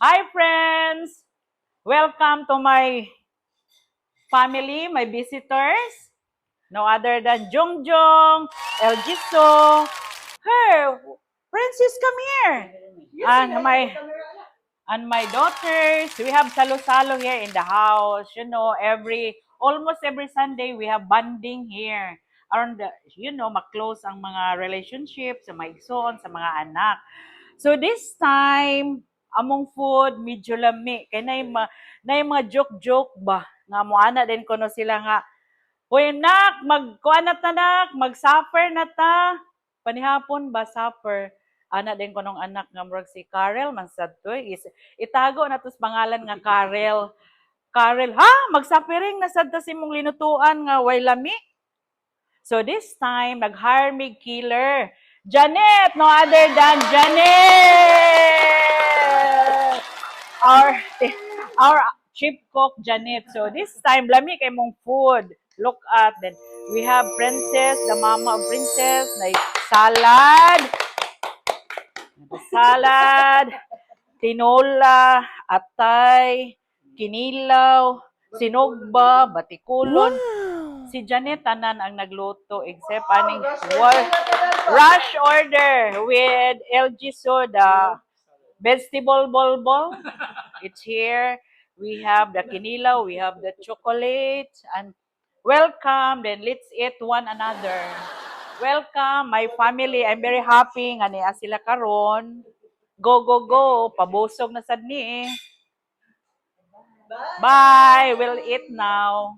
Hi, friends! Welcome to my family, my visitors. No other than Jongjong, El Jisoo. Hey, Princess, come here. And my daughters. We have salo-salo here in the house. You know, almost every Sunday, we have bonding here. Around maklose ang mga relationships sa mga igsoon, sa mga anak. So this time, among food, medyo lami. Kaya na yung mga joke-joke ba? Nga mo ana din ko no sila nga, Hoy nak, magkuanat na nak, mag-suffer na ta. Panihapon ba suffer? Ana din ko nung anak nga murag si Karel man sad to itago na tos pangalan nga Karel. Karel, ha? Mag-suffering na sad ta si mong linutuan nga way lami. So this time, nag-hire me killer. Janet, no other than Janet! Our chief cook, Janet. So this time, lami kay mong food. Look at, then we have Princess, the mama of Princess, like salad, tinola, atay, kinilaw, sinugba, batikulon. Si Janet tanan ang nagluto except aning rush order with LG soda. Vegetable bol. It's here. We have the kinilaw, we have the chocolate, and welcome. Then let's eat one another. Welcome, my family. I'm very happy nga niya sila karon. Go, go, go. Pabusog na sad ni. Bye. We'll eat now.